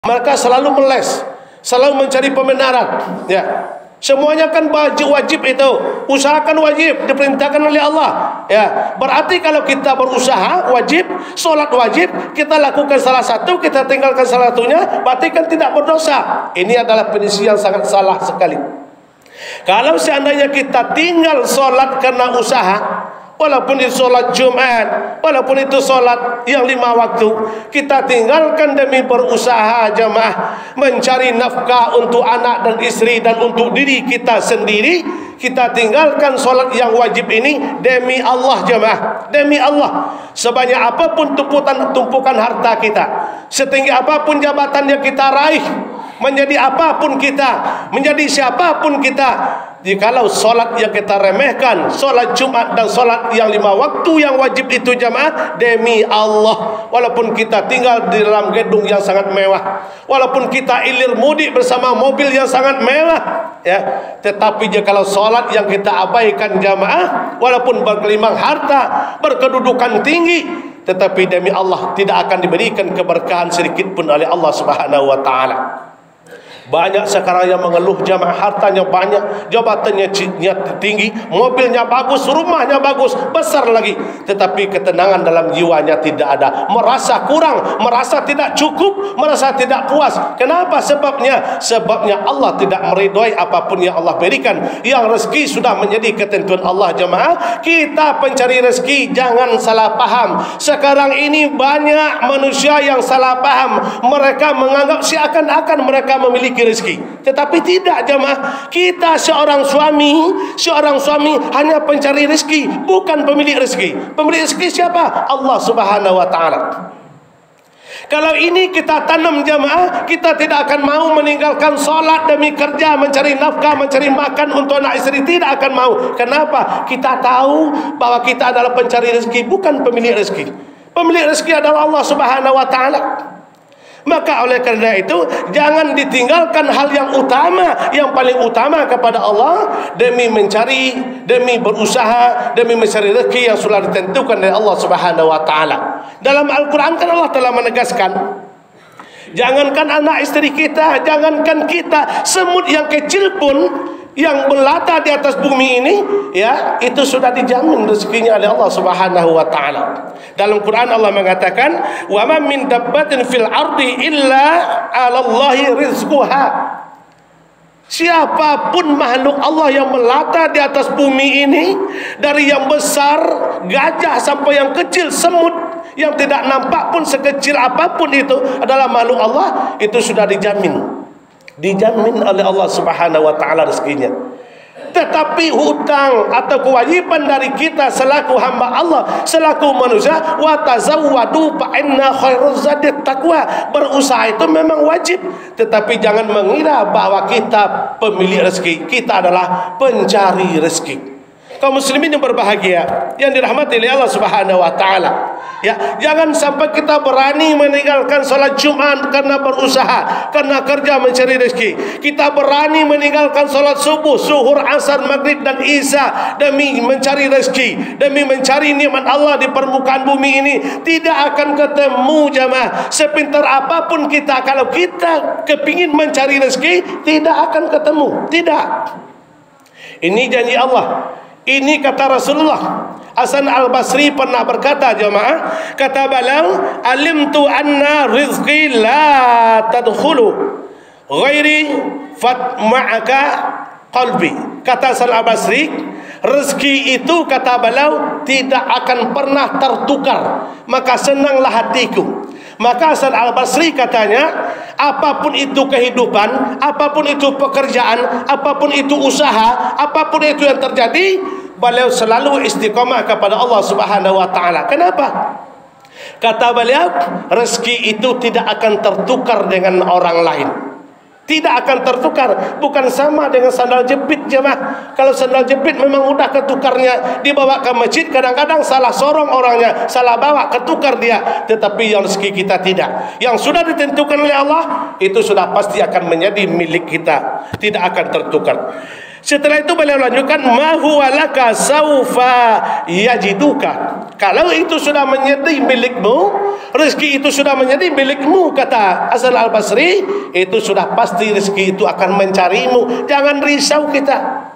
Mereka selalu meles, selalu mencari pembenaran. Ya, semuanya kan wajib itu. Usahakan wajib, diperintahkan oleh Allah. Ya, berarti kalau kita berusaha wajib, solat wajib, kita lakukan salah satu, kita tinggalkan salah satunya, berarti kan tidak berdosa. Ini adalah prinsip yang sangat salah sekali. Kalau seandainya kita tinggal solat karena usaha, walaupun itu solat Jumat, walaupun itu solat yang 5 waktu, kita tinggalkan demi berusaha jamaah, mencari nafkah untuk anak dan istri dan untuk diri kita sendiri. Kita tinggalkan solat yang wajib ini demi Allah jamaah, demi Allah. Sebanyak apapun tumpukan harta kita, setinggi apapun jabatan yang kita raih, menjadi apapun kita, menjadi siapapun kita, jikalau solat yang kita remehkan, solat Jumat dan solat yang 5 waktu yang wajib itu jamaah, demi Allah. Walaupun kita tinggal di dalam gedung yang sangat mewah, walaupun kita ilir mudik bersama mobil yang sangat mewah, ya, tetapi jikalau solat yang kita abaikan jamaah, walaupun bergelimang harta, berkedudukan tinggi, tetapi demi Allah tidak akan diberikan keberkahan sedikit pun oleh Allah Subhanahu wa taala. Banyak sekarang yang mengeluh jamaah, hartanya banyak, jabatannya tinggi, mobilnya bagus, rumahnya bagus, besar lagi, tetapi ketenangan dalam jiwanya tidak ada. Merasa kurang, merasa tidak cukup, merasa tidak puas. Kenapa sebabnya? Sebabnya Allah tidak meridhai apapun yang Allah berikan. Yang rezeki sudah menjadi ketentuan Allah jemaah. Kita pencari rezeki, jangan salah paham. Sekarang ini banyak manusia yang salah paham. Mereka menganggap seakan-akan mereka memiliki rezeki, tetapi tidak jemaah. Kita seorang suami hanya pencari rezeki, bukan pemilik rezeki. Pemilik rezeki siapa? Allah Subhanahu wa taala. Kalau ini kita tanam jemaah, kita tidak akan mau meninggalkan solat demi kerja, mencari nafkah, mencari makan untuk anak istri. Tidak akan mau. Kenapa? Kita tahu bahwa kita adalah pencari rezeki, bukan pemilik rezeki. Pemilik rezeki adalah Allah Subhanahu wa taala. Maka oleh karena itu, jangan ditinggalkan hal yang utama, yang paling utama kepada Allah, demi mencari, demi berusaha, demi mencari rezeki yang sudah ditentukan oleh Allah Subhanahu wa taala. Dalam Al-Quran kan Allah telah menegaskan, jangankan anak istri kita, jangankan kita, semut yang kecil pun yang melata di atas bumi ini, ya, itu sudah dijamin rezekinya oleh Allah Subhanahu wa taala. Dalam Quran Allah mengatakan, "Wa ma min dabbatin fil ardi illa 'alallahi rizquha." Siapapun makhluk Allah yang melata di atas bumi ini, dari yang besar gajah sampai yang kecil semut yang tidak nampak pun, sekecil apapun itu adalah makhluk Allah, itu sudah dijamin oleh Allah Subhanahu wa taala rezekinya. Tetapi hutang atau kewajiban dari kita selaku hamba Allah, selaku manusia, wa tazawwadu fa inna khairuz zadi taqwa. Berusaha itu memang wajib, tetapi jangan mengira bahwa kita pemilik rezeki. Kita adalah pencari rezeki. Kaum muslimin yang berbahagia, yang dirahmati oleh Allah Subhanahu wa taala, ya, jangan sampai kita berani meninggalkan salat Jumat karena berusaha, karena kerja mencari rezeki. Kita berani meninggalkan salat subuh, zuhur, asar, maghrib dan isya demi mencari rezeki, demi mencari nikmat Allah di permukaan bumi ini. Tidak akan ketemu jamaah. Sepintar apapun kita, kalau kita kepingin mencari rezeki, tidak akan ketemu. Tidak. Ini janji Allah. Ini kata Rasulullah. Hasan al-Basri pernah berkata jemaah, kata beliau, alimtu anna rizqi la tadkhulu ghairi fatma'aka qalbi. Kata Hasan al-Basri, rezeki itu, kata beliau, tidak akan pernah tertukar, maka senanglah hatiku. Maka Hasan al-Basri katanya, apapun itu kehidupan, apapun itu pekerjaan, apapun itu usaha, apapun itu yang terjadi, beliau selalu istiqamah kepada Allah Subhanahu wa taala. Kenapa? Kata beliau, rezeki itu tidak akan tertukar dengan orang lain. Tidak akan tertukar. Bukan sama dengan sandal jepit jemaah. Kalau sandal jepit memang mudah ketukarnya, dibawa ke masjid, kadang-kadang salah sorong orangnya, salah bawa, ketukar dia. Tetapi yang rezeki kita tidak. Yang sudah ditentukan oleh Allah, itu sudah pasti akan menjadi milik kita, tidak akan tertukar. Setelah itu beliau lanjutkan, ma huwa laka saufa yajiduka. Kalau itu sudah menjadi milikmu, rezeki itu sudah menjadi milikmu, kata Hasan Al-Basri, itu sudah pasti rezeki itu akan mencarimu. Jangan risau kita.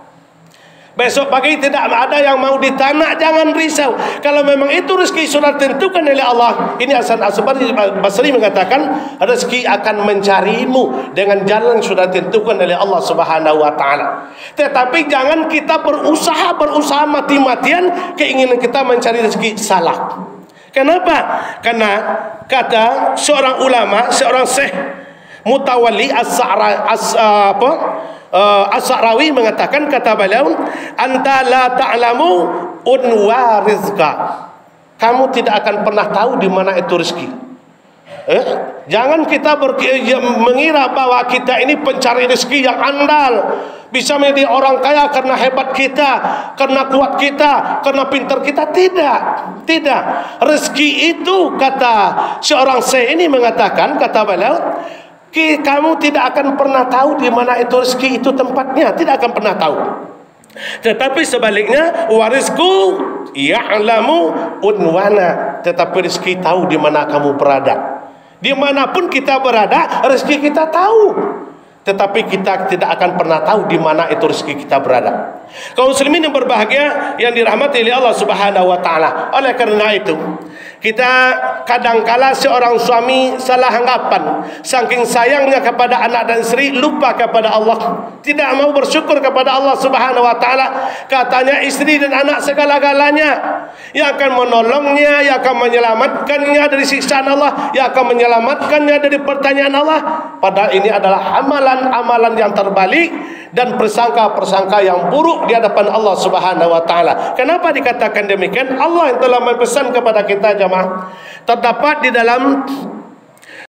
Besok pagi tidak ada yang mau di tanah, jangan risau. Kalau memang itu rezeki sudah tentukan oleh Allah. Ini Hasan Al-Basri mengatakan, rezeki akan mencarimu dengan jalan yang sudah tentukan oleh Allah Subhanahu wa taala. Tetapi jangan kita berusaha mati-matian, keinginan kita mencari rezeki salah. Kenapa? Karena kata seorang ulama, seorang syekh Mutawalli As-Sa'rawi mengatakan, kata beliau, anta la ta'lamu unwa rizqa. Kamu tidak akan pernah tahu di mana itu rezeki. Jangan kita mengira bahwa kita ini pencari rezeki yang andal, bisa menjadi orang kaya karena hebat kita, karena kuat kita, karena pintar kita. Tidak. Rezeki itu, kata seorang syekh ini mengatakan, kata beliau, kamu tidak akan pernah tahu di mana itu rezeki itu tempatnya, tidak akan pernah tahu. Tetapi sebaliknya, warizku ya'lamu unwana, tetapi rezeki tahu di mana kamu berada. Dimanapun kita berada, rezeki kita tahu. Tetapi kita tidak akan pernah tahu di mana itu rezeki kita berada. Kaum muslimin yang berbahagia, yang dirahmati oleh Allah Subhanahu wa taala. Oleh karena itu, kita kadangkala seorang suami salah anggapan, saking sayangnya kepada anak dan istri, lupa kepada Allah, tidak mau bersyukur kepada Allah Subhanahu wa taala. Katanya istri dan anak segala-galanya, yang akan menolongnya, yang akan menyelamatkannya dari siksaan Allah, yang akan menyelamatkannya dari pertanyaan Allah. Padahal ini adalah amalan yang terbalik dan persangka-persangka yang buruk di hadapan Allah Subhanahu wa taala. Kenapa dikatakan demikian? Allah yang telah berpesan kepada kita, jemaah. Terdapat di dalam